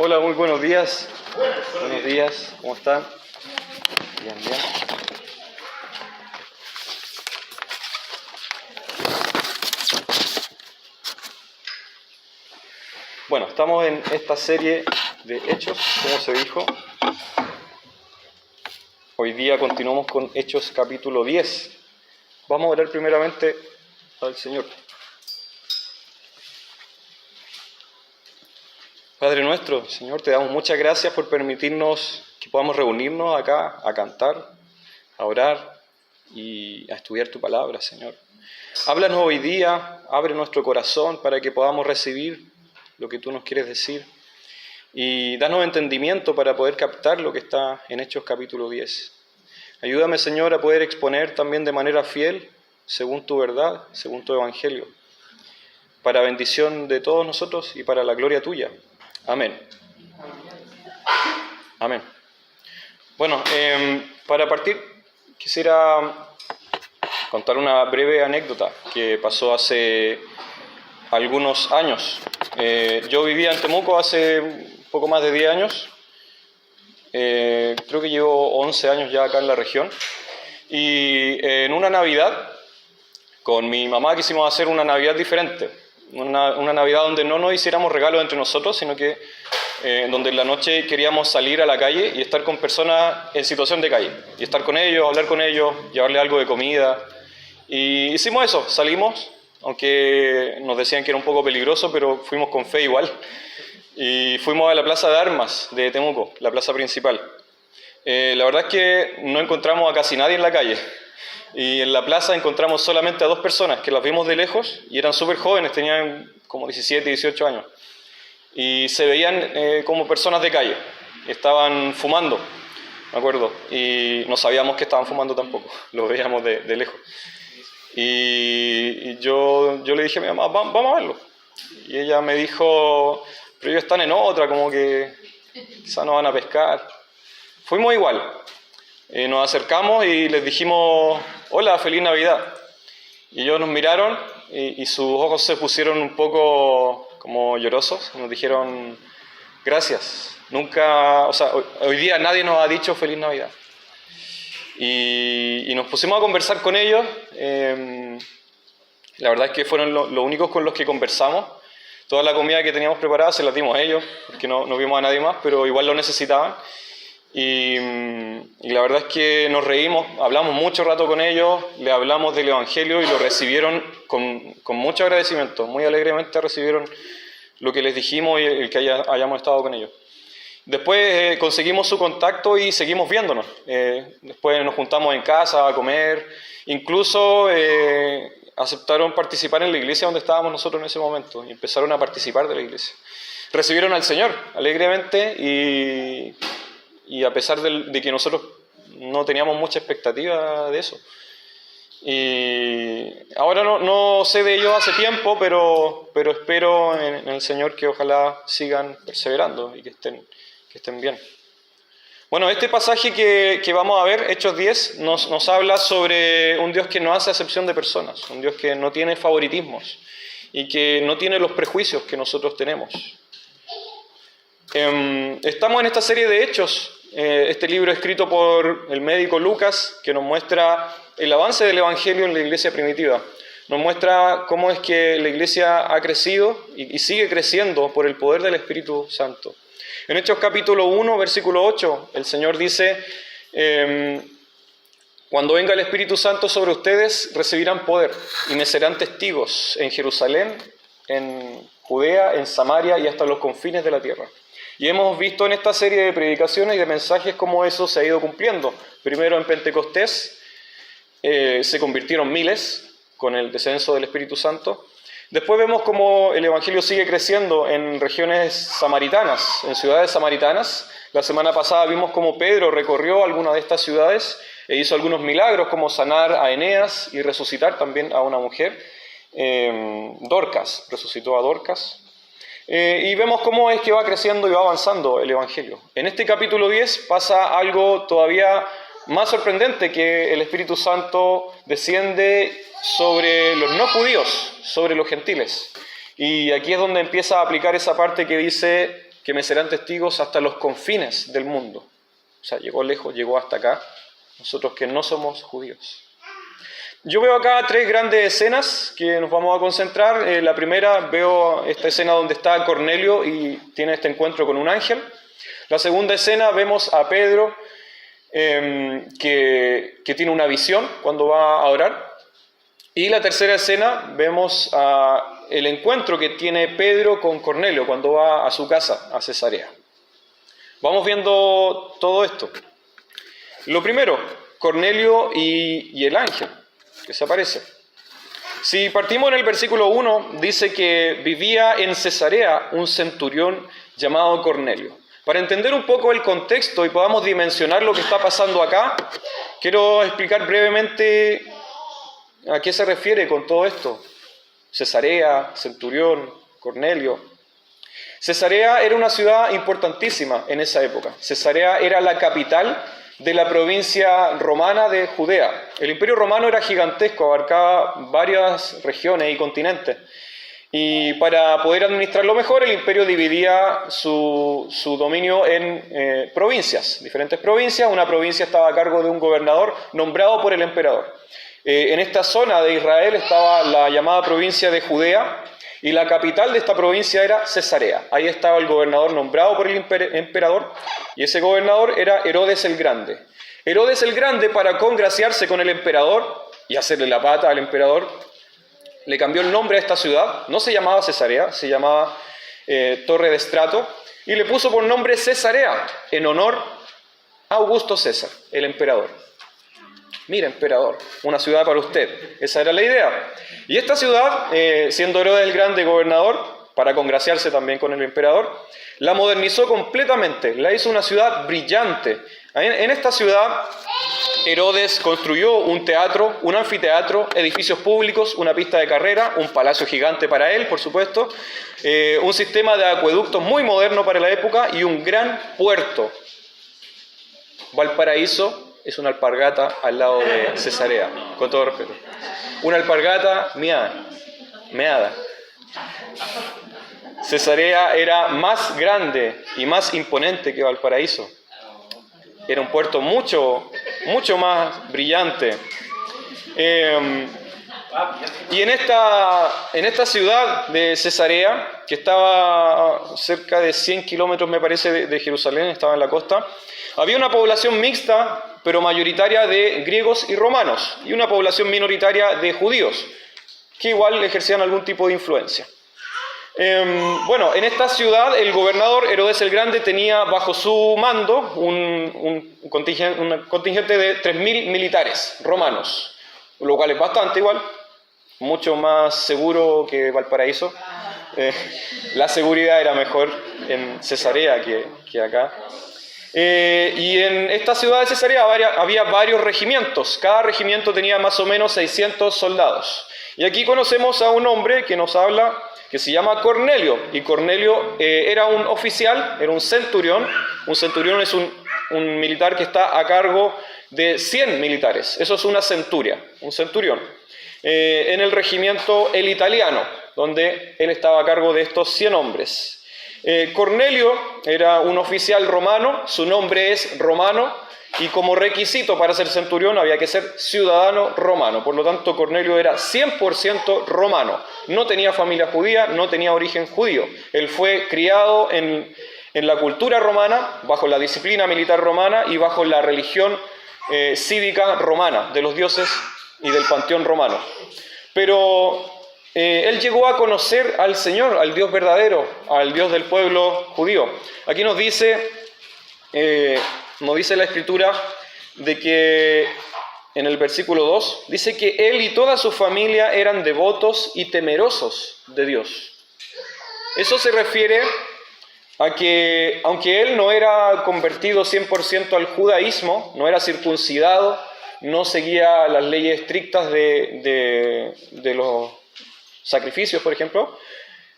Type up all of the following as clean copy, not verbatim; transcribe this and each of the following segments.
Hola, muy buenos días. Buenos días, ¿cómo están? Bien, bien. Bueno, estamos en esta serie de Hechos, como se dijo. Hoy día continuamos con Hechos capítulo 10. Vamos a orar primeramente al Señor. Padre nuestro, Señor, te damos muchas gracias por permitirnos que podamos reunirnos acá a cantar, a orar y a estudiar tu palabra, Señor. Háblanos hoy día, abre nuestro corazón para que podamos recibir lo que tú nos quieres decir y danos entendimiento para poder captar lo que está en Hechos capítulo 10. Ayúdame, Señor, a poder exponer también de manera fiel, según tu verdad, según tu evangelio, para bendición de todos nosotros y para la gloria tuya. Amén. Amén. Bueno, para partir quisiera contar una breve anécdota que pasó hace algunos años. Yo vivía en Temuco hace un poco más de 10 años. Creo que llevo 11 años ya acá en la región. Y en una Navidad, con mi mamá quisimos hacer una Navidad diferente. Una Navidad donde no nos hiciéramos regalos entre nosotros, sino que donde en la noche queríamos salir a la calle y estar con personas en situación de calle. Y estar con ellos, hablar con ellos, llevarles algo de comida. Y hicimos eso, salimos, aunque nos decían que era un poco peligroso, pero fuimos con fe igual. Y fuimos a la Plaza de Armas de Temuco, la plaza principal. La verdad es que no encontramos a casi nadie en la calle. Y en la plaza encontramos solamente a 2 personas que las vimos de lejos y eran súper jóvenes, tenían como 17, 18 años. Y se veían como personas de calle, estaban fumando, me acuerdo, y no sabíamos que estaban fumando tampoco, lo veíamos de lejos. Y yo le dije a mi mamá, vamos a verlo. Y ella me dijo, pero ellos están en otra, como que quizás no van a pescar. Fuimos igual. Nos acercamos y les dijimos, hola, feliz Navidad. Y ellos nos miraron y sus ojos se pusieron un poco como llorosos. Nos dijeron, gracias. Nunca, o sea, hoy día nadie nos ha dicho feliz Navidad. Y nos pusimos a conversar con ellos. La verdad es que fueron los únicos con los que conversamos. Toda la comida que teníamos preparada se la dimos a ellos, porque no vimos a nadie más, pero igual lo necesitaban. Y la verdad es que nos reímos, hablamos mucho rato con ellos, le hablamos del Evangelio y lo recibieron con mucho agradecimiento, muy alegremente recibieron lo que les dijimos y el que hayamos estado con ellos. Después conseguimos su contacto y seguimos viéndonos. Después nos juntamos en casa a comer, incluso aceptaron participar en la iglesia donde estábamos nosotros en ese momento y empezaron a participar de la iglesia. Recibieron al Señor alegremente y a pesar de que nosotros no teníamos mucha expectativa de eso. Y ahora no sé de ellos hace tiempo, pero espero en el Señor que ojalá sigan perseverando y que estén bien. Bueno, este pasaje que vamos a ver, Hechos 10, nos habla sobre un Dios que no hace acepción de personas, un Dios que no tiene favoritismos y que no tiene los prejuicios que nosotros tenemos. Estamos en esta serie de Hechos, este libro escrito por el médico Lucas, que nos muestra el avance del Evangelio en la iglesia primitiva. Nos muestra cómo es que la iglesia ha crecido y sigue creciendo por el poder del Espíritu Santo. En Hechos capítulo 1, versículo 8, el Señor dice, cuando venga el Espíritu Santo sobre ustedes, recibirán poder y me serán testigos en Jerusalén, en Judea, en Samaria y hasta los confines de la tierra. Y hemos visto en esta serie de predicaciones y de mensajes cómo eso se ha ido cumpliendo. Primero en Pentecostés se convirtieron miles con el descenso del Espíritu Santo. Después vemos cómo el Evangelio sigue creciendo en regiones samaritanas, en ciudades samaritanas. La semana pasada vimos cómo Pedro recorrió algunas de estas ciudades e hizo algunos milagros como sanar a Eneas y resucitar también a una mujer. Dorcas, resucitó a Dorcas. Y vemos cómo es que va creciendo y va avanzando el Evangelio. En este capítulo 10 pasa algo todavía más sorprendente, que el Espíritu Santo desciende sobre los no judíos, sobre los gentiles. Y aquí es donde empieza a aplicar esa parte que dice, que me serán testigos hasta los confines del mundo. O sea, llegó lejos, llegó hasta acá, nosotros que no somos judíos. Yo veo acá 3 grandes escenas que nos vamos a concentrar. La primera, veo esta escena donde está Cornelio y tiene este encuentro con un ángel. La segunda escena, vemos a Pedro que tiene una visión cuando va a orar. Y la tercera escena, vemos el encuentro que tiene Pedro con Cornelio cuando va a su casa, a Cesarea. Vamos viendo todo esto. Lo primero, Cornelio y el ángel que se aparece. Si partimos en el versículo 1, dice que vivía en Cesarea un centurión llamado Cornelio. Para entender un poco el contexto y podamos dimensionar lo que está pasando acá, quiero explicar brevemente a qué se refiere con todo esto. Cesarea, centurión, Cornelio. Cesarea era una ciudad importantísima en esa época. Cesarea era la capital de la provincia romana de Judea. El Imperio Romano era gigantesco, abarcaba varias regiones y continentes. Y para poder administrarlo mejor, el imperio dividía su dominio en provincias, diferentes provincias. Una provincia estaba a cargo de un gobernador nombrado por el emperador. En esta zona de Israel estaba la llamada provincia de Judea, y la capital de esta provincia era Cesarea. Ahí estaba el gobernador nombrado por el emperador, y ese gobernador era Herodes el Grande. Herodes el Grande, para congraciarse con el emperador y hacerle la pata al emperador, le cambió el nombre a esta ciudad. No se llamaba Cesarea, se llamaba Torre de Estrato, y le puso por nombre Cesarea, en honor a Augusto César, el emperador. Mira, emperador, una ciudad para usted. Esa era la idea. Y esta ciudad, siendo Herodes el Grande gobernador, para congraciarse también con el emperador, la modernizó completamente, la hizo una ciudad brillante. En esta ciudad, Herodes construyó un teatro, un anfiteatro, edificios públicos, una pista de carrera, un palacio gigante para él, por supuesto, un sistema de acueductos muy moderno para la época y un gran puerto. Valparaíso es una alpargata al lado de Cesarea, con todo respeto. Una alpargata meada. Cesarea era más grande y más imponente que Valparaíso. Era un puerto mucho más brillante. Y en esta ciudad de Cesarea, que estaba cerca de 100 kilómetros, me parece, de Jerusalén, estaba en la costa, había una población mixta, pero mayoritaria de griegos y romanos, y una población minoritaria de judíos, que igual ejercían algún tipo de influencia. Bueno, en esta ciudad el gobernador Herodes el Grande tenía bajo su mando un contingente de 3.000 militares romanos, lo cual es bastante igual, mucho más seguro que Valparaíso. La seguridad era mejor en Cesarea que acá. Y en esta ciudad de Cesarea había varios regimientos. Cada regimiento tenía más o menos 600 soldados. Y aquí conocemos a un hombre que nos habla, que se llama Cornelio. Y Cornelio era un oficial, era un centurión. Un centurión es un militar que está a cargo de 100 militares. Eso es una centuria, un centurión. En el regimiento el italiano, donde él estaba a cargo de estos 100 hombres. Cornelio era un oficial romano, su nombre es romano, y como requisito para ser centurión había que ser ciudadano romano. Por lo tanto, Cornelio era 100% romano. No tenía familia judía, no tenía origen judío. Él fue criado en la cultura romana, bajo la disciplina militar romana y bajo la religión cívica romana, de los dioses y del panteón romano. Pero él llegó a conocer al Señor, al Dios verdadero, al Dios del pueblo judío. Aquí nos dice la Escritura de que en el versículo 2 dice que él y toda su familia eran devotos y temerosos de Dios. Eso se refiere a que, aunque él no era convertido 100% al judaísmo, no era circuncidado, no seguía las leyes estrictas de los sacrificios, por ejemplo,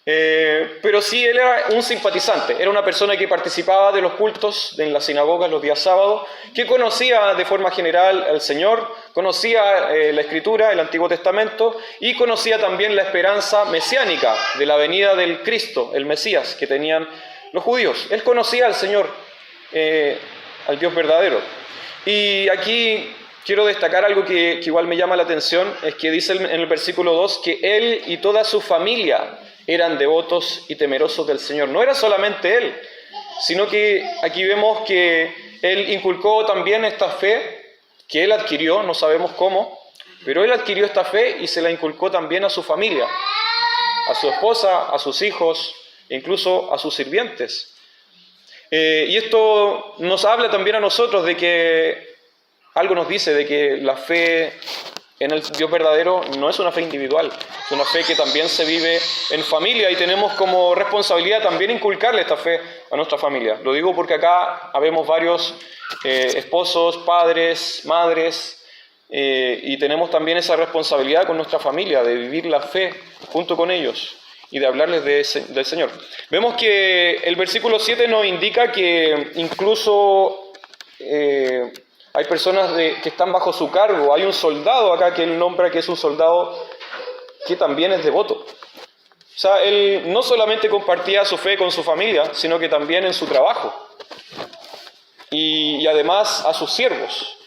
pero sí él era un simpatizante, era una persona que participaba de los cultos en las sinagogas los días sábados, que conocía de forma general al Señor, conocía la Escritura, el Antiguo Testamento, y conocía también la esperanza mesiánica de la venida del Cristo, el Mesías, que tenían los judíos. Él conocía al Señor, al Dios verdadero. Y aquí quiero destacar algo que igual me llama la atención, es que dice en el versículo 2 que él y toda su familia eran devotos y temerosos del Señor. No era solamente él, sino que aquí vemos que él inculcó también esta fe que él adquirió, no sabemos cómo, pero él adquirió esta fe y se la inculcó también a su familia, a su esposa, a sus hijos e incluso a sus sirvientes. Y esto nos habla también a nosotros de que algo nos dice de que la fe en el Dios verdadero no es una fe individual, es una fe que también se vive en familia y tenemos como responsabilidad también inculcarle esta fe a nuestra familia. Lo digo porque acá habemos varios esposos, padres, madres, y tenemos también esa responsabilidad con nuestra familia de vivir la fe junto con ellos y de hablarles del Señor. Vemos que el versículo 7 nos indica que incluso hay personas que están bajo su cargo. Hay un soldado acá que él nombra que es un soldado que también es devoto. O sea, él no solamente compartía su fe con su familia, sino que también en su trabajo. Y además a sus siervos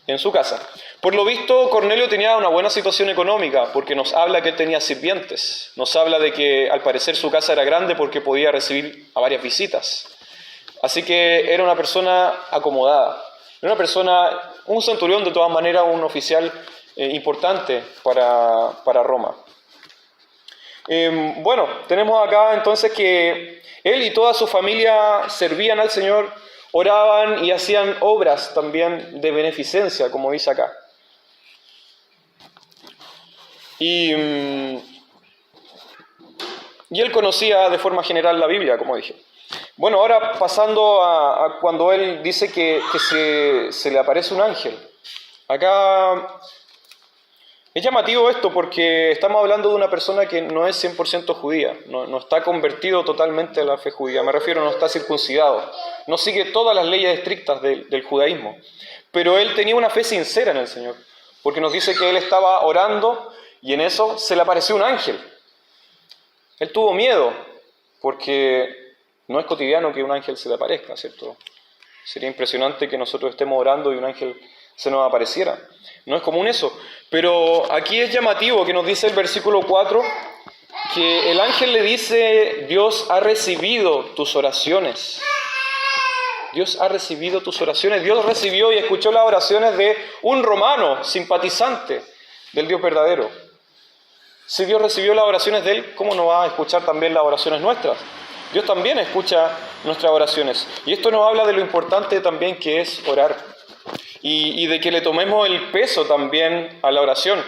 en su casa. Por lo visto, Cornelio tenía una buena situación económica, porque nos habla que él tenía sirvientes. Nos habla de que al parecer su casa era grande porque podía recibir a varias visitas. Así que era una persona acomodada. Era una persona, un centurión de todas maneras, un oficial importante para Roma. Bueno, tenemos acá entonces que él y toda su familia servían al Señor, oraban y hacían obras también de beneficencia, como dice acá. Y él conocía de forma general la Biblia, como dije. Bueno, ahora pasando a cuando él dice que se le aparece un ángel. Acá es llamativo esto porque estamos hablando de una persona que no es 100% judía, no está convertido totalmente a la fe judía, me refiero, no está circuncidado, no sigue todas las leyes estrictas del judaísmo, pero él tenía una fe sincera en el Señor, porque nos dice que él estaba orando y en eso se le apareció un ángel. Él tuvo miedo porque no es cotidiano que un ángel se le aparezca, ¿cierto? Sería impresionante que nosotros estemos orando y un ángel se nos apareciera. No es común eso. Pero aquí es llamativo que nos dice el versículo 4 que el ángel le dice: Dios ha recibido tus oraciones. Dios ha recibido tus oraciones. Dios recibió y escuchó las oraciones de un romano simpatizante del Dios verdadero. Si Dios recibió las oraciones de él, ¿cómo no va a escuchar también las oraciones nuestras? Dios también escucha nuestras oraciones. Y esto nos habla de lo importante también que es orar. Y de que le tomemos el peso también a la oración.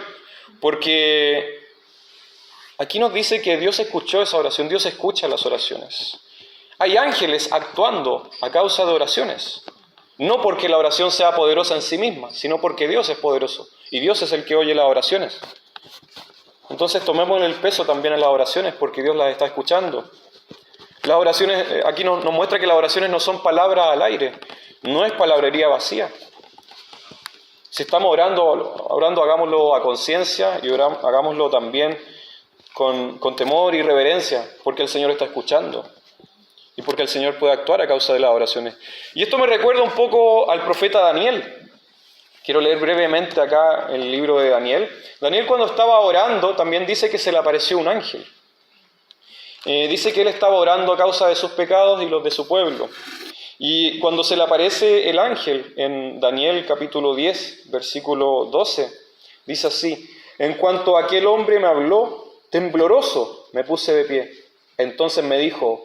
Porque aquí nos dice que Dios escuchó esa oración, Dios escucha las oraciones. Hay ángeles actuando a causa de oraciones. No porque la oración sea poderosa en sí misma, sino porque Dios es poderoso. Y Dios es el que oye las oraciones. Entonces tomemos el peso también en las oraciones porque Dios las está escuchando. Las oraciones, aquí nos muestra que las oraciones no son palabras al aire, no es palabrería vacía. Si estamos orando hagámoslo a conciencia y hagámoslo también con temor y reverencia, porque el Señor está escuchando y porque el Señor puede actuar a causa de las oraciones. Y esto me recuerda un poco al profeta Daniel. Quiero leer brevemente acá el libro de Daniel. Daniel, cuando estaba orando, también dice que se le apareció un ángel. Dice que él estaba orando a causa de sus pecados y los de su pueblo. Y cuando se le aparece el ángel en Daniel capítulo 10, versículo 12, dice así: en cuanto aquel hombre me habló, tembloroso me puse de pie. Entonces me dijo: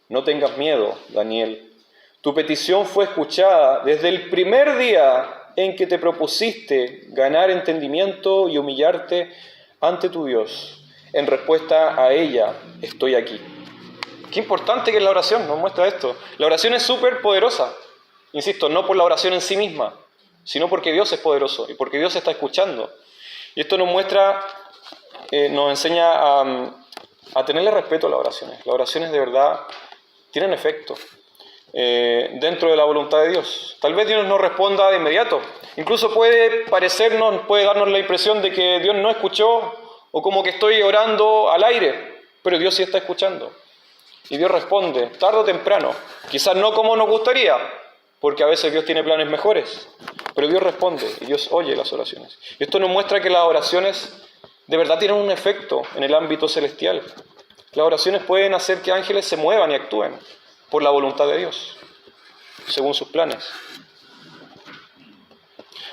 no tengas miedo, Daniel. Tu petición fue escuchada desde el primer día en que te propusiste ganar entendimiento y humillarte ante tu Dios. En respuesta a ella, estoy aquí. Qué importante que es la oración, nos muestra esto. La oración es súper poderosa. Insisto, no por la oración en sí misma, sino porque Dios es poderoso y porque Dios está escuchando. Y esto nos muestra, nos enseña a tenerle respeto a las oraciones. Las oraciones de verdad tienen efecto dentro de la voluntad de Dios. Tal vez Dios no responda de inmediato. Incluso puede darnos la impresión de que Dios no escuchó o como que estoy orando al aire, pero Dios sí está escuchando. Y Dios responde, tarde o temprano. Quizás no como nos gustaría, porque a veces Dios tiene planes mejores. Pero Dios responde y Dios oye las oraciones. Y esto nos muestra que las oraciones de verdad tienen un efecto en el ámbito celestial. Las oraciones pueden hacer que ángeles se muevan y actúen por la voluntad de Dios, según sus planes.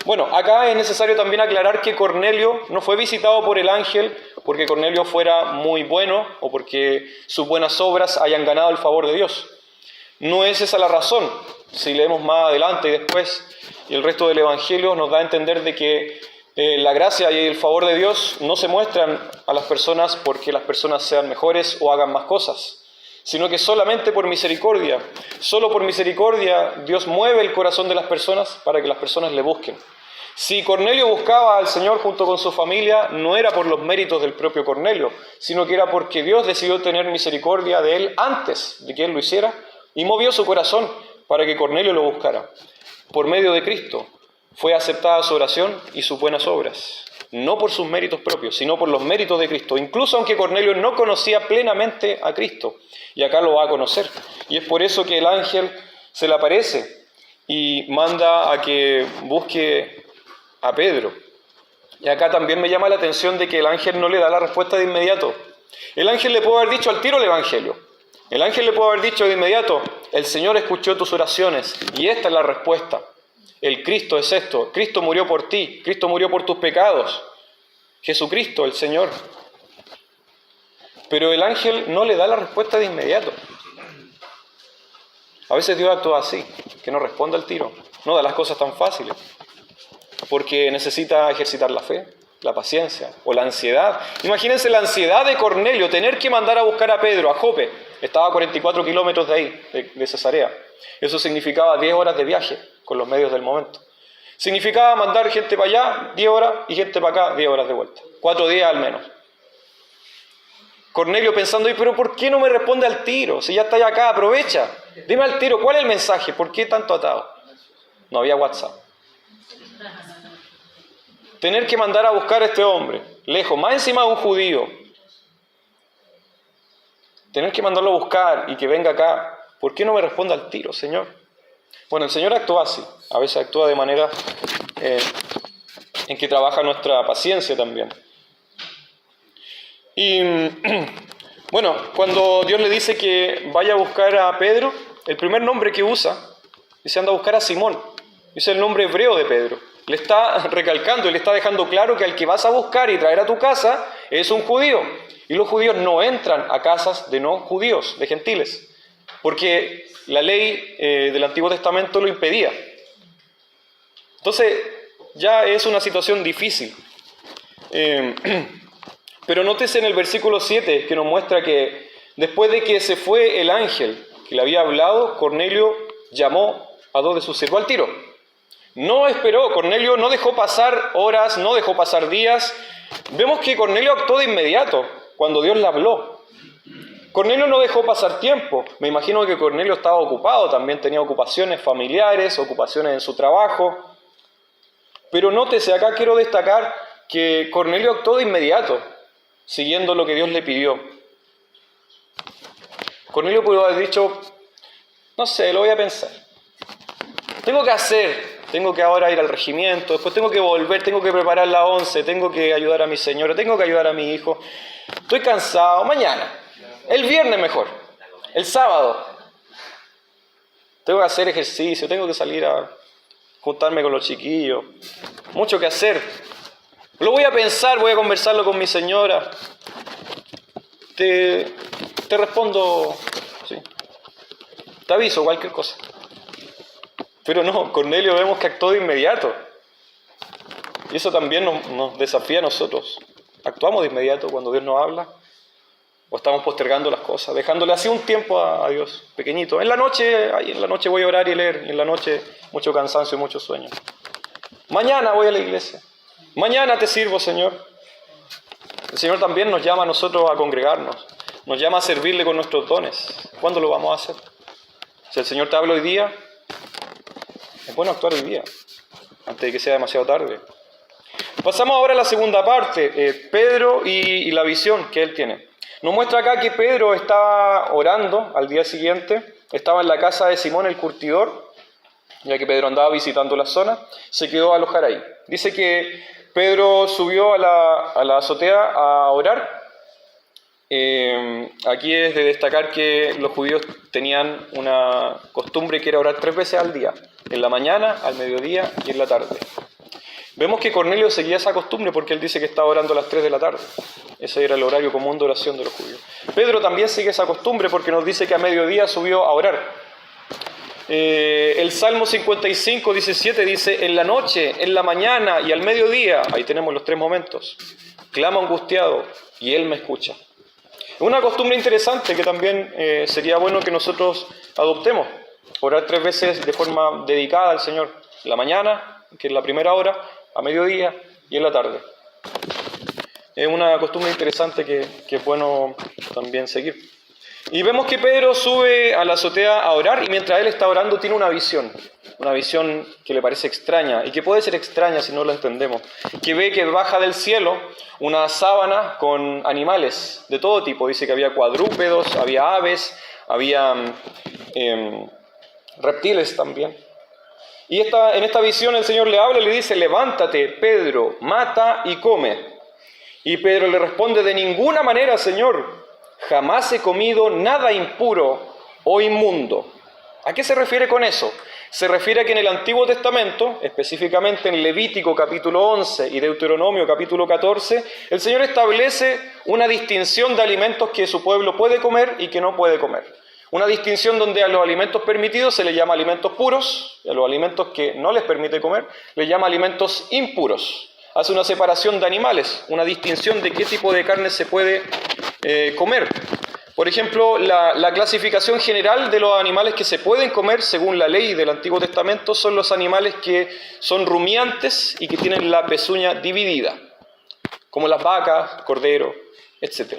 Bueno, acá es necesario también aclarar que Cornelio no fue visitado por el ángel porque Cornelio fuera muy bueno o porque sus buenas obras hayan ganado el favor de Dios. No es esa la razón. Si leemos más adelante y después, y el resto del Evangelio nos da a entender de que la gracia y el favor de Dios no se muestran a las personas porque las personas sean mejores o hagan más cosas, sino que solamente por misericordia. Solo por misericordia Dios mueve el corazón de las personas para que las personas le busquen. Si Cornelio buscaba al Señor junto con su familia, no era por los méritos del propio Cornelio, sino que era porque Dios decidió tener misericordia de él antes de que él lo hiciera y movió su corazón para que Cornelio lo buscara. Por medio de Cristo fue aceptada su oración y sus buenas obras, no por sus méritos propios, sino por los méritos de Cristo, incluso aunque Cornelio no conocía plenamente a Cristo, y acá lo va a conocer. Y es por eso que el ángel se le aparece y manda a que busque a Pedro. Y acá también me llama la atención de que el ángel no le da la respuesta de inmediato. El ángel le puede haber dicho al tiro el evangelio. El ángel le puede haber dicho de inmediato, el Señor escuchó tus oraciones y esta es la respuesta. El Cristo es esto, Cristo murió por ti, Cristo murió por tus pecados. Jesucristo, el Señor. Pero el ángel no le da la respuesta de inmediato. A veces Dios actúa así, que no responde al tiro, no da las cosas tan fáciles. Porque necesita ejercitar la fe, la paciencia o la ansiedad. Imagínense la ansiedad de Cornelio, tener que mandar a buscar a Pedro, a Jope. Estaba a 44 kilómetros de ahí, de Cesarea. Eso significaba 10 horas de viaje con los medios del momento. Significaba mandar gente para allá 10 horas y gente para acá 10 horas de vuelta. 4 días al menos. Cornelio pensando, pero ¿por qué no me responde al tiro? Si ya está acá, aprovecha. Dime al tiro, ¿cuál es el mensaje? ¿Por qué tanto atado? No había WhatsApp. Tener que mandar a buscar a este hombre, lejos, más encima de un judío. Tener que mandarlo a buscar y que venga acá. ¿Por qué no me responde al tiro, Señor? Bueno, el Señor actúa así. A veces actúa de manera en que trabaja nuestra paciencia también. Y bueno, cuando Dios le dice que vaya a buscar a Pedro, el primer nombre que usa, dice anda a buscar a Simón. Dice el nombre hebreo de Pedro. Le está recalcando y le está dejando claro que al que vas a buscar y traer a tu casa es un judío. Y los judíos no entran a casas de no judíos, de gentiles, porque la ley del Antiguo Testamento lo impedía. Entonces ya es una situación difícil. Pero nótese en el versículo 7 que nos muestra que después de que se fue el ángel que le había hablado, Cornelio llamó a 2 de sus siervos al tiro. No esperó, Cornelio no dejó pasar horas, no dejó pasar días. Vemos que Cornelio actuó de inmediato cuando Dios le habló. Cornelio no dejó pasar tiempo. Me imagino que Cornelio estaba ocupado, también tenía ocupaciones familiares, ocupaciones en su trabajo. Pero nótese, acá quiero destacar que Cornelio actuó de inmediato, siguiendo lo que Dios le pidió. Cornelio pudo haber dicho, no sé, lo voy a pensar. Tengo que ahora ir al regimiento, después tengo que volver, tengo que preparar la 11, tengo que ayudar a mi señora, tengo que ayudar a mi hijo. Estoy cansado, mañana, el viernes mejor, el sábado. Tengo que hacer ejercicio, tengo que salir a juntarme con los chiquillos. Mucho que hacer. Lo voy a pensar, voy a conversarlo con mi señora. Te respondo, sí. Te aviso, cualquier cosa. Pero no, Cornelio vemos que actuó de inmediato. Y eso también nos desafía a nosotros. ¿Actuamos de inmediato cuando Dios nos habla? ¿O estamos postergando las cosas, dejándole así un tiempo a Dios, pequeñito? En la noche voy a orar y leer, y en la noche mucho cansancio y mucho sueño. Mañana voy a la iglesia. Mañana te sirvo, Señor. El Señor también nos llama a nosotros a congregarnos. Nos llama a servirle con nuestros dones. ¿Cuándo lo vamos a hacer? Si el Señor te habla hoy día, es bueno actuar hoy día, antes de que sea demasiado tarde. Pasamos ahora a la segunda parte, Pedro y la visión que él tiene. Nos muestra acá que Pedro estaba orando al día siguiente, estaba en la casa de Simón el curtidor, ya que Pedro andaba visitando la zona, se quedó a alojar ahí. Dice que Pedro subió a la azotea a orar. Aquí es de destacar que los judíos tenían una costumbre que era orar 3 veces al día, en la mañana, al mediodía y en la tarde. Vemos que Cornelio seguía esa costumbre porque él dice que estaba orando a las 3 de la tarde. Ese era el horario común de oración de los judíos. Pedro también sigue esa costumbre porque nos dice que a mediodía subió a orar. El Salmo 55, 17 dice: en la noche, en la mañana y al mediodía, ahí tenemos los 3 momentos, clamo angustiado y Él me escucha. Una costumbre interesante que también sería bueno que nosotros adoptemos: orar 3 veces de forma dedicada al Señor, en la mañana, que es la primera hora, a mediodía y en la tarde. Es una costumbre interesante que es bueno también seguir. Y vemos que Pedro sube a la azotea a orar y mientras él está orando tiene una visión que le parece extraña y que puede ser extraña si no la entendemos. Que ve que baja del cielo una sábana con animales de todo tipo. Dice que había cuadrúpedos, había aves, había reptiles también. Y en esta visión el Señor le habla y le dice: levántate, Pedro, mata y come. Y Pedro le responde: de ninguna manera, Señor. Jamás he comido nada impuro o inmundo. ¿A qué se refiere con eso? Se refiere a que en el Antiguo Testamento, específicamente en Levítico capítulo 11 y Deuteronomio capítulo 14, el Señor establece una distinción de alimentos que su pueblo puede comer y que no puede comer. Una distinción donde a los alimentos permitidos se les llama alimentos puros y a los alimentos que no les permite comer les llama alimentos impuros. Hace una separación de animales, una distinción de qué tipo de carne se puede comer. Por ejemplo, la clasificación general de los animales que se pueden comer según la ley del Antiguo Testamento son los animales que son rumiantes y que tienen la pezuña dividida, como las vacas, cordero, etc.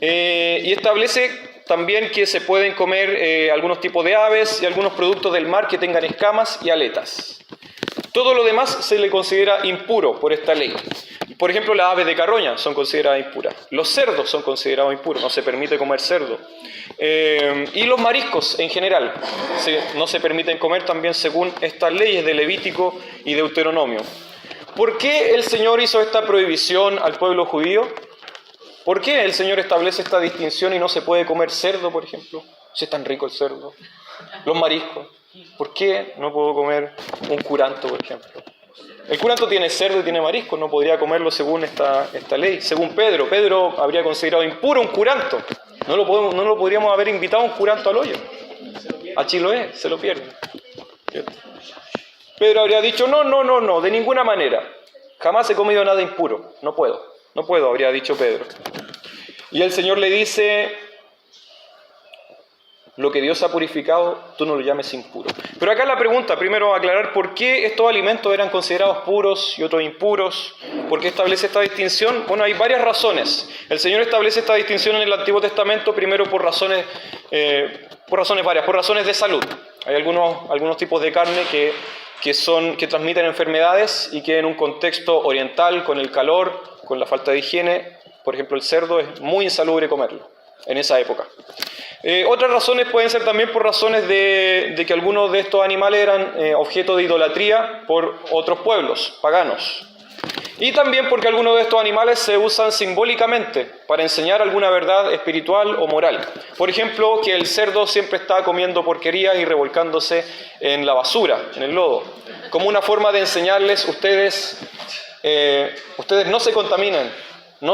Y establece también que se pueden comer algunos tipos de aves y algunos productos del mar que tengan escamas y aletas. Todo lo demás se le considera impuro por esta ley. Por ejemplo, las aves de carroña son consideradas impuras. Los cerdos son considerados impuros, no se permite comer cerdo. Y los mariscos en general no se permiten comer también según estas leyes de Levítico y Deuteronomio. ¿Por qué el Señor hizo esta prohibición al pueblo judío? ¿Por qué el Señor establece esta distinción y no se puede comer cerdo, por ejemplo? Si es tan rico el cerdo. Los mariscos. ¿Por qué no puedo comer un curanto, por ejemplo? El curanto tiene cerdo y tiene marisco, no podría comerlo según esta ley. Según Pedro habría considerado impuro un curanto. No lo podríamos haber invitado a un curanto al hoyo. A Chiloé se lo pierde. Pedro habría dicho: no, de ninguna manera. Jamás he comido nada impuro. No puedo, habría dicho Pedro. Y el Señor le dice: lo que Dios ha purificado, tú no lo llames impuro. Pero acá la pregunta, primero aclarar por qué estos alimentos eran considerados puros y otros impuros. ¿Por qué establece esta distinción? Bueno, hay varias razones. El Señor establece esta distinción en el Antiguo Testamento, primero por razones varias, por razones de salud. Hay algunos tipos de carne que transmiten enfermedades y que en un contexto oriental, con el calor, con la falta de higiene, por ejemplo el cerdo, es muy insalubre comerlo en esa época. Otras razones pueden ser también por razones de que algunos de estos animales eran objeto de idolatría por otros pueblos paganos. Y también porque algunos de estos animales se usan simbólicamente para enseñar alguna verdad espiritual o moral. Por ejemplo, que el cerdo siempre está comiendo porquerías y revolcándose en la basura, en el lodo, como una forma de enseñarles: ustedes no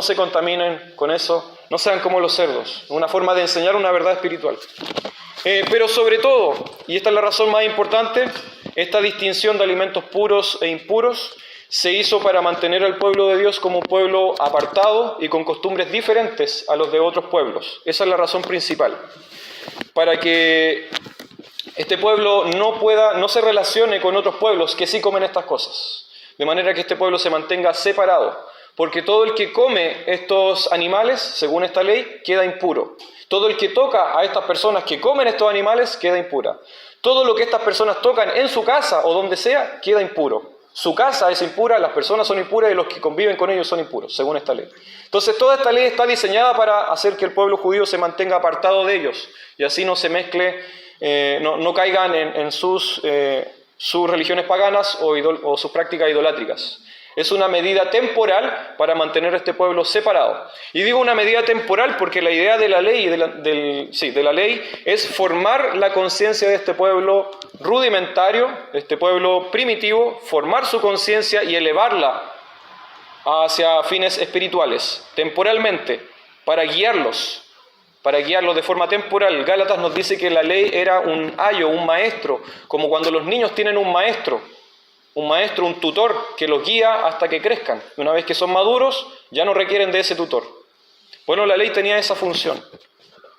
se contaminen con eso. No sean como los cerdos. Una forma de enseñar una verdad espiritual. Pero sobre todo, y esta es la razón más importante, esta distinción de alimentos puros e impuros se hizo para mantener al pueblo de Dios como un pueblo apartado y con costumbres diferentes a los de otros pueblos. Esa es la razón principal. Para que este pueblo no se relacione con otros pueblos que sí comen estas cosas. De manera que este pueblo se mantenga separado. Porque todo el que come estos animales, según esta ley, queda impuro. Todo el que toca a estas personas que comen estos animales, queda impura. Todo lo que estas personas tocan en su casa o donde sea, queda impuro. Su casa es impura, las personas son impuras y los que conviven con ellos son impuros, según esta ley. Entonces toda esta ley está diseñada para hacer que el pueblo judío se mantenga apartado de ellos y así no se mezcle, no caigan en sus religiones paganas o sus prácticas idolátricas. Es una medida temporal para mantener a este pueblo separado. Y digo una medida temporal porque la idea de la ley, de la ley es formar la conciencia de este pueblo rudimentario, de este pueblo primitivo, formar su conciencia y elevarla hacia fines espirituales, temporalmente, para guiarlos de forma temporal. Gálatas nos dice que la ley era un ayo, un maestro, como cuando los niños tienen un maestro, un tutor que los guía hasta que crezcan. Una vez que son maduros, ya no requieren de ese tutor. Bueno, la ley tenía esa función.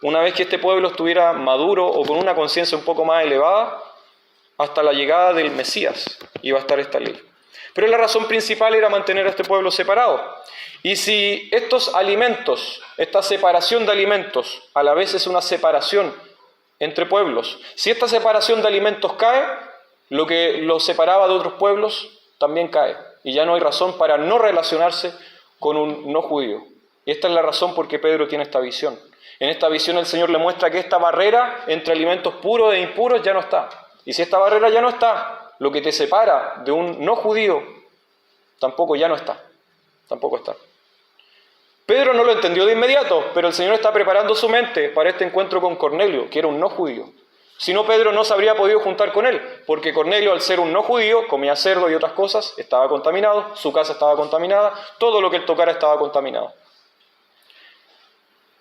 Una vez que este pueblo estuviera maduro o con una conciencia un poco más elevada, hasta la llegada del Mesías iba a estar esta ley. Pero la razón principal era mantener a este pueblo separado. Y si estos alimentos, esta separación de alimentos, a la vez es una separación entre pueblos, si esta separación de alimentos cae, lo que los separaba de otros pueblos también cae. Y ya no hay razón para no relacionarse con un no judío. Y esta es la razón por qué Pedro tiene esta visión. En esta visión el Señor le muestra que esta barrera entre alimentos puros e impuros ya no está. Y si esta barrera ya no está, lo que te separa de un no judío tampoco ya no está. Tampoco está. Pedro no lo entendió de inmediato, pero el Señor está preparando su mente para este encuentro con Cornelio, que era un no judío. Si no, Pedro no se habría podido juntar con él, porque Cornelio, al ser un no judío, comía cerdo y otras cosas, estaba contaminado, su casa estaba contaminada, todo lo que él tocara estaba contaminado.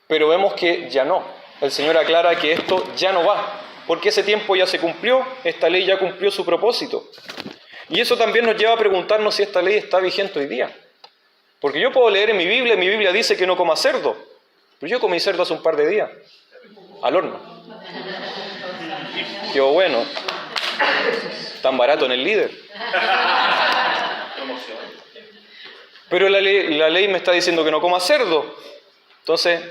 Pero vemos que ya no. El Señor aclara que esto ya no va, porque ese tiempo ya se cumplió, esta ley ya cumplió su propósito. Y eso también nos lleva a preguntarnos si esta ley está vigente hoy día. Porque yo puedo leer en mi Biblia dice que no coma cerdo, pero yo comí cerdo hace un par de días, al horno. Qué bueno, tan barato en el Líder. Pero la ley me está diciendo que no coma cerdo. Entonces,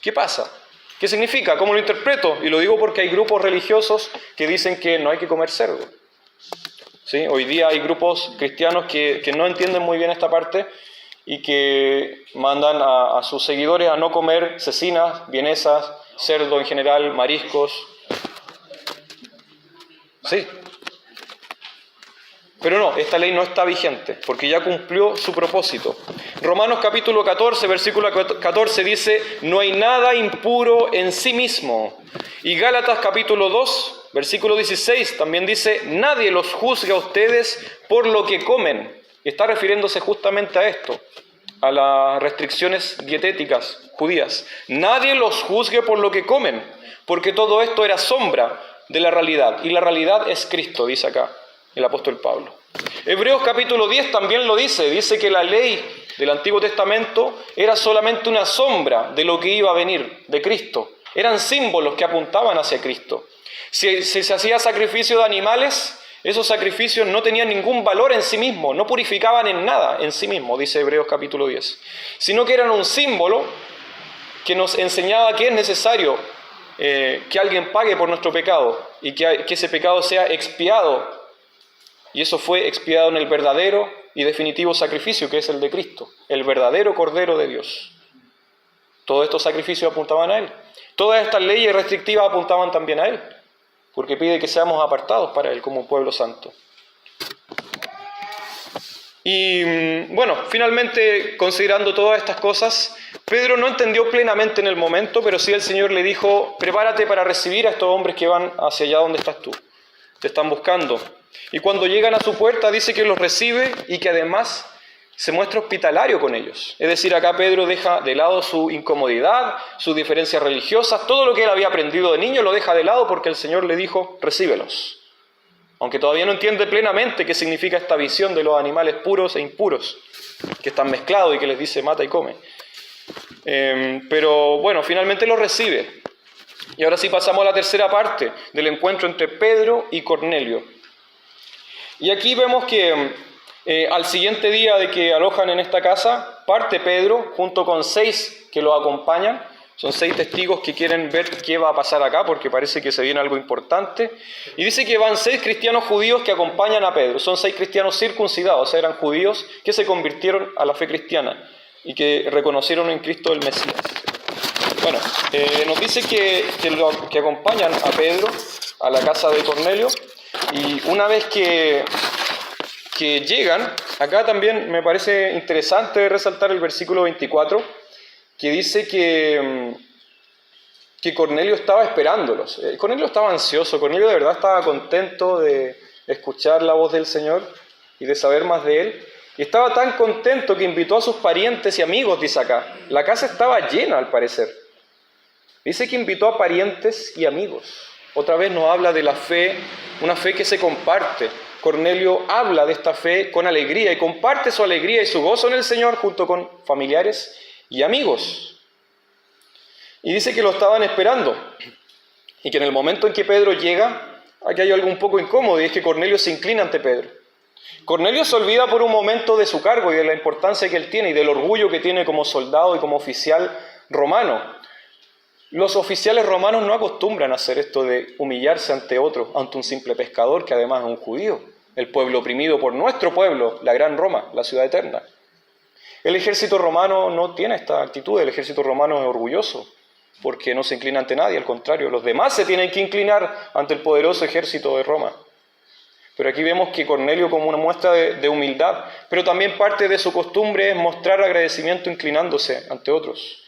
¿qué pasa? ¿Qué significa? ¿Cómo lo interpreto? Y lo digo porque hay grupos religiosos que dicen que no hay que comer cerdo. ¿Sí? Hoy día hay grupos cristianos que no entienden muy bien esta parte y que mandan a sus seguidores a no comer cecinas, vienesas, cerdo en general, mariscos. Sí. Pero no, esta ley no está vigente, porque ya cumplió su propósito. Romanos capítulo 14, versículo 14 dice, no hay nada impuro en sí mismo. Y Gálatas capítulo 2, versículo 16 también dice, nadie los juzgue a ustedes por lo que comen. Está refiriéndose justamente a esto, a las restricciones dietéticas judías. Nadie los juzgue por lo que comen, porque todo esto era sombra de la realidad. Y la realidad es Cristo, dice acá el apóstol Pablo. Hebreos capítulo 10 también lo dice que la ley del Antiguo Testamento era solamente una sombra de lo que iba a venir, de Cristo. Eran símbolos que apuntaban hacia Cristo. Si se hacía sacrificio de animales, esos sacrificios no tenían ningún valor en sí mismos, no purificaban en nada en sí mismos, dice Hebreos capítulo 10, sino que eran un símbolo que nos enseñaba que es necesario que alguien pague por nuestro pecado y que ese pecado sea expiado. Y eso fue expiado en el verdadero y definitivo sacrificio que es el de Cristo, el verdadero Cordero de Dios. Todos estos sacrificios apuntaban a Él. Todas estas leyes restrictivas apuntaban también a Él, porque pide que seamos apartados para Él como un pueblo santo. Y bueno, finalmente, considerando todas estas cosas, Pedro no entendió plenamente en el momento, pero sí el Señor le dijo, prepárate para recibir a estos hombres que van hacia allá donde estás tú. Te están buscando. Y cuando llegan a su puerta dice que los recibe y que además se muestra hospitalario con ellos. Es decir, acá Pedro deja de lado su incomodidad, sus diferencias religiosas, todo lo que él había aprendido de niño lo deja de lado porque el Señor le dijo, recíbelos. Aunque todavía no entiende plenamente qué significa esta visión de los animales puros e impuros, que están mezclados y que les dice mata y come. Pero bueno, finalmente los recibe. Y ahora sí pasamos a la tercera parte del encuentro entre Pedro y Cornelio. Y aquí vemos que al siguiente día de que alojan en esta casa, parte Pedro junto con 6 que lo acompañan Son 6 testigos que quieren ver qué va a pasar acá, porque parece que se viene algo importante. Y dice que van 6 cristianos judíos que acompañan a Pedro. Son 6 cristianos circuncidados, o sea, eran judíos que se convirtieron a la fe cristiana y que reconocieron en Cristo el Mesías. Bueno, nos dice que acompañan a Pedro a la casa de Cornelio, y una vez que llegan, acá también me parece interesante resaltar el versículo 24, que dice que Cornelio estaba esperándolos. Cornelio estaba ansioso, Cornelio de verdad estaba contento de escuchar la voz del Señor y de saber más de Él. Y estaba tan contento que invitó a sus parientes y amigos, dice acá. La casa estaba llena, al parecer. Dice que invitó a parientes y amigos. Otra vez nos habla de la fe, una fe que se comparte. Cornelio habla de esta fe con alegría y comparte su alegría y su gozo en el Señor junto con familiares y amigos. Y dice que lo estaban esperando y que en el momento en que Pedro llega, aquí hay algo un poco incómodo, y es que Cornelio se inclina ante Pedro. Cornelio se olvida por un momento de su cargo y de la importancia que él tiene y del orgullo que tiene como soldado y como oficial romano. Los oficiales romanos no acostumbran a hacer esto de humillarse ante otro, ante un simple pescador que además es un judío, el pueblo oprimido por nuestro pueblo, la gran Roma, la ciudad eterna. El ejército romano no tiene esta actitud, el ejército romano es orgulloso, porque no se inclina ante nadie, al contrario, los demás se tienen que inclinar ante el poderoso ejército de Roma. Pero aquí vemos que Cornelio, como una muestra de humildad, pero también parte de su costumbre es mostrar agradecimiento inclinándose ante otros.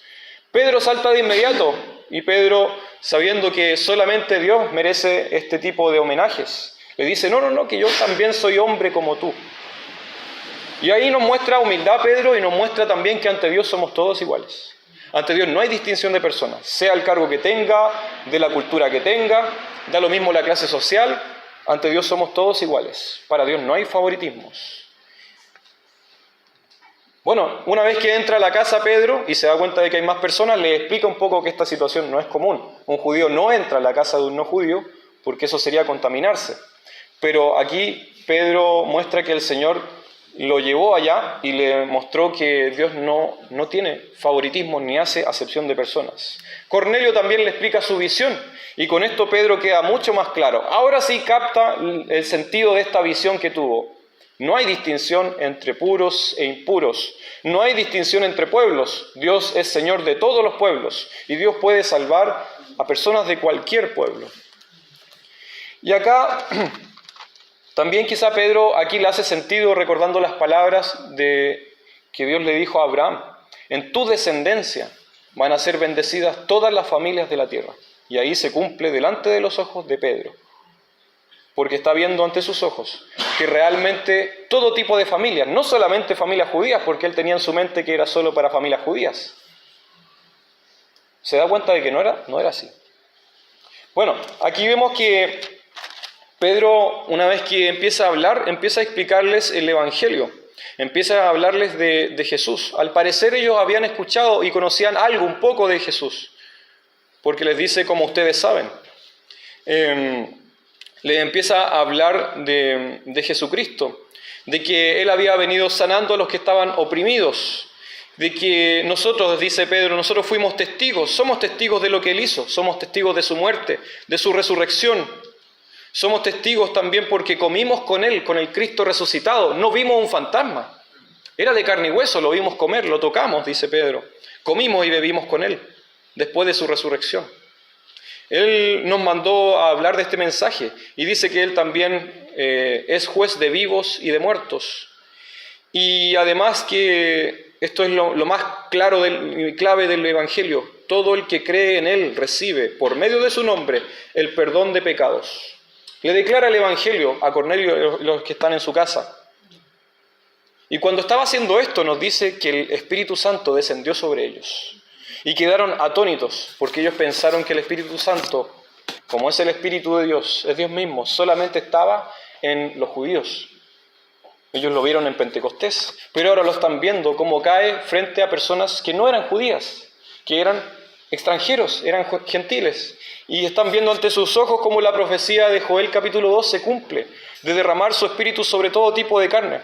Pedro salta de inmediato, y Pedro, sabiendo que solamente Dios merece este tipo de homenajes, le dice, no, que yo también soy hombre como tú. Y ahí nos muestra humildad Pedro y nos muestra también que ante Dios somos todos iguales. Ante Dios no hay distinción de personas, sea el cargo que tenga, de la cultura que tenga, da lo mismo la clase social, ante Dios somos todos iguales. Para Dios no hay favoritismos. Bueno, una vez que entra a la casa Pedro y se da cuenta de que hay más personas, le explica un poco que esta situación no es común. Un judío no entra a la casa de un no judío porque eso sería contaminarse. Pero aquí Pedro muestra que el Señor lo llevó allá y le mostró que Dios no tiene favoritismo ni hace acepción de personas. Cornelio también le explica su visión y con esto Pedro queda mucho más claro. Ahora sí capta el sentido de esta visión que tuvo. No hay distinción entre puros e impuros. No hay distinción entre pueblos. Dios es Señor de todos los pueblos y Dios puede salvar a personas de cualquier pueblo. Y acá también quizá Pedro aquí le hace sentido recordando las palabras que Dios le dijo a Abraham. En tu descendencia van a ser bendecidas todas las familias de la tierra. Y ahí se cumple delante de los ojos de Pedro. Porque está viendo ante sus ojos que realmente todo tipo de familias, no solamente familias judías, porque él tenía en su mente que era solo para familias judías. Se da cuenta de que no era así. Bueno, aquí vemos que Pedro, una vez que empieza a hablar, empieza a explicarles el Evangelio, empieza a hablarles de Jesús. Al parecer ellos habían escuchado y conocían algo, un poco de Jesús, porque les dice como ustedes saben. Le empieza a hablar de Jesucristo, de que Él había venido sanando a los que estaban oprimidos, de que nosotros, dice Pedro, nosotros fuimos testigos, somos testigos de lo que Él hizo, somos testigos de su muerte, de su resurrección, somos testigos también porque comimos con Él, con el Cristo resucitado, no vimos un fantasma, era de carne y hueso, lo vimos comer, lo tocamos, dice Pedro, comimos y bebimos con Él, después de su resurrección. Él nos mandó a hablar de este mensaje y dice que Él también es juez de vivos y de muertos. Y además que esto es lo más clave del Evangelio. Todo el que cree en Él recibe, por medio de su nombre, el perdón de pecados. Le declara el Evangelio a Cornelio y los que están en su casa. Y cuando estaba haciendo esto nos dice que el Espíritu Santo descendió sobre ellos. Y quedaron atónitos, porque ellos pensaron que el Espíritu Santo, como es el Espíritu de Dios, es Dios mismo, solamente estaba en los judíos. Ellos lo vieron en Pentecostés, pero ahora lo están viendo como cae frente a personas que no eran judías, que eran extranjeros, eran gentiles. Y están viendo ante sus ojos como la profecía de Joel capítulo 2 se cumple, de derramar su Espíritu sobre todo tipo de carne.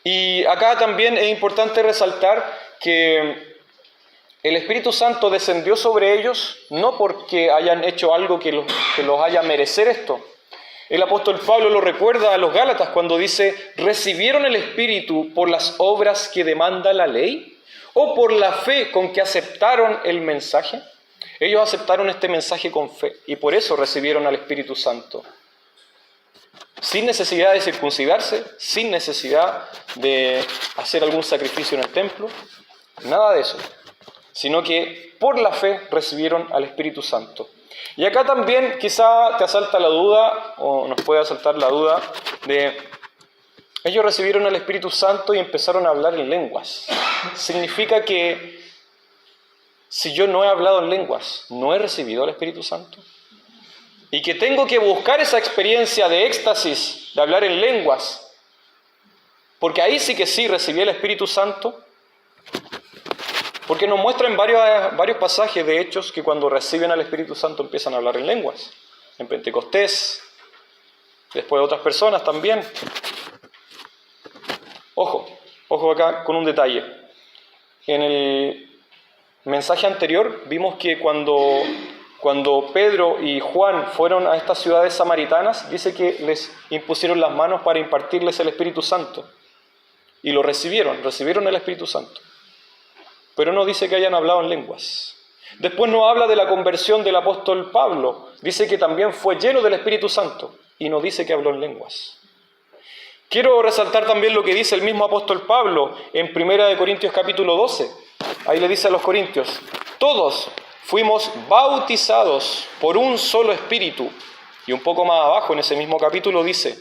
Y acá también es importante resaltar que El Espíritu Santo descendió sobre ellos no porque hayan hecho algo que los haya merecer esto. El apóstol Pablo lo recuerda a los Gálatas cuando dice: ¿recibieron el Espíritu por las obras que demanda la ley o por la fe con que aceptaron el mensaje? Ellos aceptaron este mensaje con fe y por eso recibieron al Espíritu Santo. Sin necesidad de circuncidarse, sin necesidad de hacer algún sacrificio en el templo, nada de eso, sino que por la fe recibieron al Espíritu Santo. Y acá también quizá te asalta la duda, o nos puede asaltar la duda, de ellos recibieron al Espíritu Santo y empezaron a hablar en lenguas. Significa que si yo no he hablado en lenguas, ¿no he recibido al Espíritu Santo? Y que tengo que buscar esa experiencia de éxtasis, de hablar en lenguas, porque ahí sí que sí recibí el Espíritu Santo. Porque nos muestra en varios pasajes de Hechos que cuando reciben al Espíritu Santo empiezan a hablar en lenguas. En Pentecostés, después de otras personas también. Ojo acá con un detalle. En el mensaje anterior vimos que cuando Pedro y Juan fueron a estas ciudades samaritanas, dice que les impusieron las manos para impartirles el Espíritu Santo. Y lo recibieron el Espíritu Santo. Pero no dice que hayan hablado en lenguas. Después no habla de la conversión del apóstol Pablo. Dice que también fue lleno del Espíritu Santo. Y no dice que habló en lenguas. Quiero resaltar también lo que dice el mismo apóstol Pablo en 1 Corintios capítulo 12. Ahí le dice a los corintios: todos fuimos bautizados por un solo espíritu. Y un poco más abajo en ese mismo capítulo dice: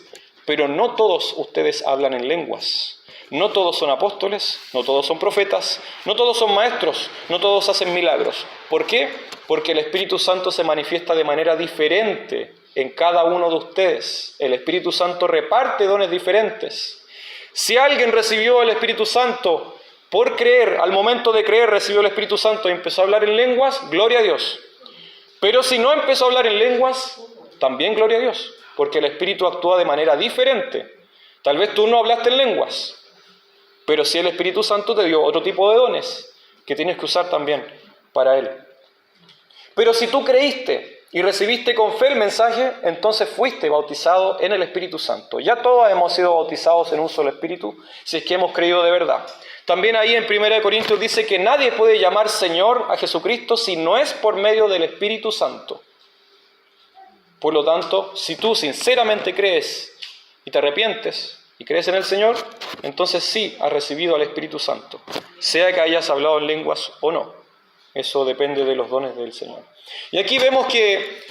pero no todos ustedes hablan en lenguas. No todos son apóstoles, no todos son profetas, no todos son maestros, no todos hacen milagros. ¿Por qué? Porque el Espíritu Santo se manifiesta de manera diferente en cada uno de ustedes. El Espíritu Santo reparte dones diferentes. Si alguien recibió el Espíritu Santo por creer, al momento de creer recibió el Espíritu Santo y empezó a hablar en lenguas, gloria a Dios. Pero si no empezó a hablar en lenguas, también gloria a Dios, porque el Espíritu actúa de manera diferente. Tal vez tú no hablaste en lenguas, pero sí el Espíritu Santo te dio otro tipo de dones que tienes que usar también para Él. Pero si tú creíste y recibiste con fe el mensaje, entonces fuiste bautizado en el Espíritu Santo. Ya todos hemos sido bautizados en un solo Espíritu, si es que hemos creído de verdad. También ahí en 1 Corintios dice que nadie puede llamar Señor a Jesucristo si no es por medio del Espíritu Santo. Por lo tanto, si tú sinceramente crees y te arrepientes y crees en el Señor, entonces sí has recibido al Espíritu Santo, sea que hayas hablado en lenguas o no. Eso depende de los dones del Señor. Y aquí vemos que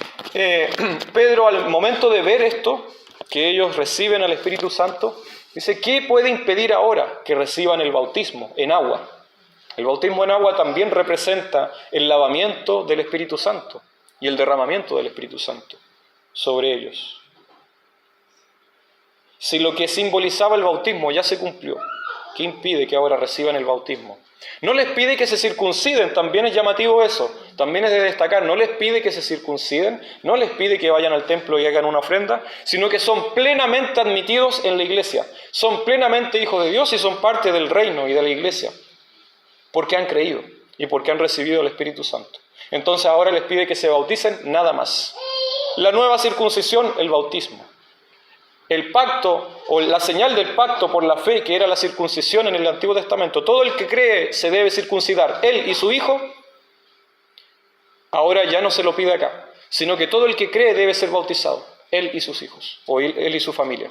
Pedro, al momento de ver esto, que ellos reciben al Espíritu Santo, dice: ¿qué puede impedir ahora que reciban el bautismo en agua? El bautismo en agua también representa el lavamiento del Espíritu Santo y el derramamiento del Espíritu Santo sobre ellos. Si lo que simbolizaba el bautismo ya se cumplió, ¿qué impide que ahora reciban el bautismo? No les pide que se circunciden, también es llamativo eso, también es de destacar, no les pide que se circunciden, no les pide que vayan al templo y hagan una ofrenda, sino que son plenamente admitidos en la iglesia, son plenamente hijos de Dios y son parte del reino y de la iglesia, porque han creído y porque han recibido el Espíritu Santo. Entonces ahora les pide que se bauticen, nada más. La nueva circuncisión, el bautismo. El pacto o la señal del pacto por la fe, que era la circuncisión en el Antiguo Testamento, todo el que cree se debe circuncidar, él y su hijo, ahora ya no se lo pide acá, sino que todo el que cree debe ser bautizado, él y sus hijos, o él y su familia.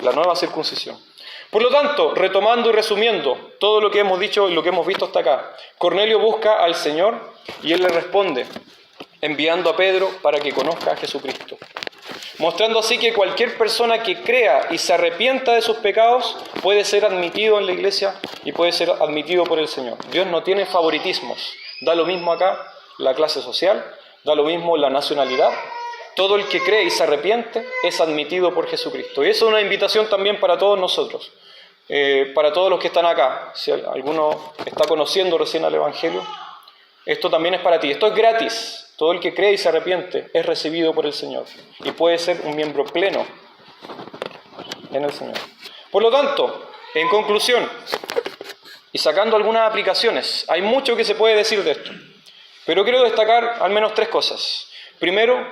La nueva circuncisión. Por lo tanto, retomando y resumiendo todo lo que hemos dicho y lo que hemos visto hasta acá, Cornelio busca al Señor y él le responde, enviando a Pedro para que conozca a Jesucristo. Mostrando así que cualquier persona que crea y se arrepienta de sus pecados puede ser admitido en la iglesia y puede ser admitido por el Señor. Dios no tiene favoritismos. Da lo mismo acá la clase social, da lo mismo la nacionalidad. Todo el que cree y se arrepiente es admitido por Jesucristo. Y eso es una invitación también para todos nosotros, para todos los que están acá. Si alguno está conociendo recién al Evangelio, esto también es para ti. Esto es gratis. Todo el que cree y se arrepiente es recibido por el Señor y puede ser un miembro pleno en el Señor. Por lo tanto, en conclusión, y sacando algunas aplicaciones. Hay mucho que se puede decir de esto, pero quiero destacar al menos 3 cosas. Primero,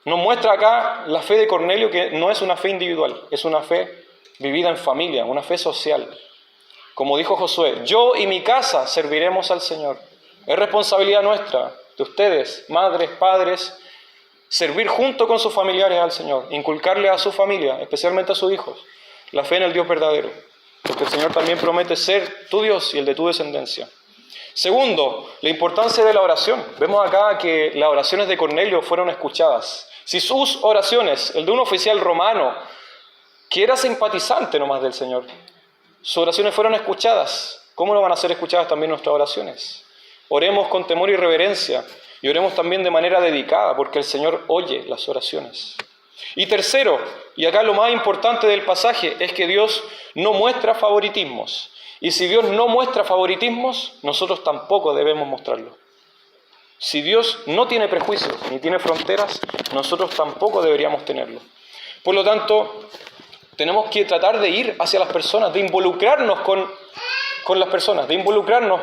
nos muestra acá la fe de Cornelio, que no es una fe individual, es una fe vivida en familia, una fe social. Como dijo Josué, yo y mi casa serviremos al Señor. Es responsabilidad nuestra, de ustedes, madres, padres, servir junto con sus familiares al Señor, inculcarle a su familia, especialmente a sus hijos, la fe en el Dios verdadero, porque el Señor también promete ser tu Dios y el de tu descendencia. Segundo, la importancia de la oración. Vemos acá que las oraciones de Cornelio fueron escuchadas. Si sus oraciones, el de un oficial romano, que era simpatizante nomás del Señor, sus oraciones fueron escuchadas, ¿cómo no van a ser escuchadas también nuestras oraciones? Oremos con temor y reverencia y oremos también de manera dedicada, porque el Señor oye las oraciones. Y tercero, y acá lo más importante del pasaje, es que Dios no muestra favoritismos. Y si Dios no muestra favoritismos, nosotros tampoco debemos mostrarlo. Si Dios no tiene prejuicios ni tiene fronteras, nosotros tampoco deberíamos tenerlo. Por lo tanto, tenemos que tratar de ir hacia las personas, de involucrarnos con las personas, de involucrarnos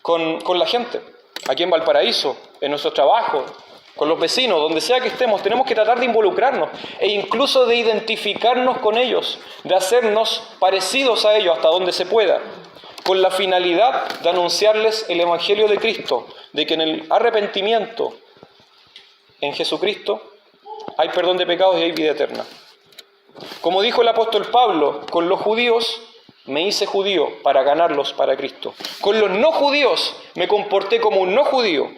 con la gente. Aquí en Valparaíso, en nuestro trabajo, con los vecinos, donde sea que estemos, tenemos que tratar de involucrarnos e incluso de identificarnos con ellos, de hacernos parecidos a ellos hasta donde se pueda, con la finalidad de anunciarles el Evangelio de Cristo, de que en el arrepentimiento en Jesucristo hay perdón de pecados y hay vida eterna. Como dijo el apóstol Pablo, con los judíos me hice judío para ganarlos para Cristo. Con los no judíos me comporté como un no judío.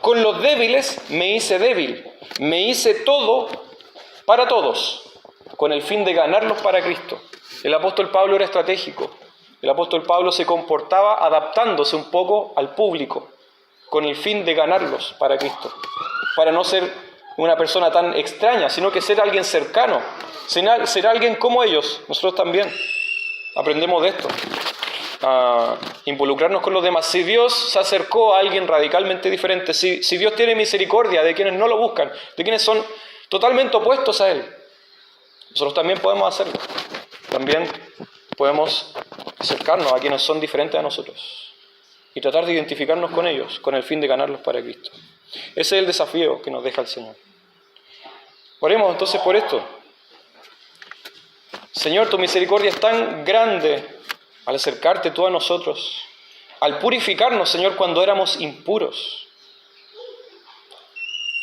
Con los débiles me hice débil. Me hice todo para todos, con el fin de ganarlos para Cristo. El apóstol Pablo era estratégico. El apóstol Pablo se comportaba adaptándose un poco al público, con el fin de ganarlos para Cristo. Para no ser una persona tan extraña, sino que ser alguien cercano, ser alguien como ellos. Nosotros también aprendemos de esto, a involucrarnos con los demás. Si Dios se acercó a alguien radicalmente diferente, si Dios tiene misericordia de quienes no lo buscan, de quienes son totalmente opuestos a Él, nosotros también podemos hacerlo. También podemos acercarnos a quienes son diferentes a nosotros y tratar de identificarnos con ellos, con el fin de ganarlos para Cristo. Ese es el desafío que nos deja el Señor. Oremos entonces por esto. Señor, tu misericordia es tan grande al acercarte tú a nosotros, al purificarnos, Señor, cuando éramos impuros.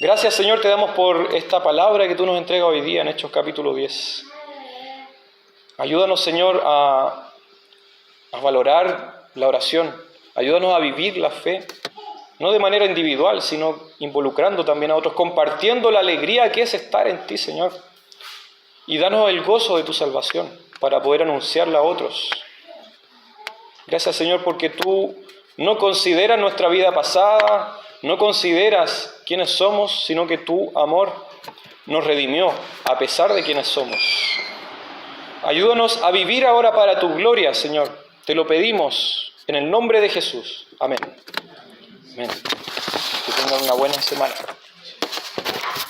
Gracias, Señor, te damos por esta palabra que tú nos entregas hoy día en Hechos capítulo 10. Ayúdanos, Señor, a valorar la oración. Ayúdanos a vivir la fe, no de manera individual, sino involucrando también a otros, compartiendo la alegría que es estar en ti, Señor. Y danos el gozo de tu salvación para poder anunciarla a otros. Gracias, Señor, porque tú no consideras nuestra vida pasada, no consideras quiénes somos, sino que tu amor nos redimió a pesar de quiénes somos. Ayúdanos a vivir ahora para tu gloria, Señor. Te lo pedimos en el nombre de Jesús. Amén. Amén. Que tengan una buena semana.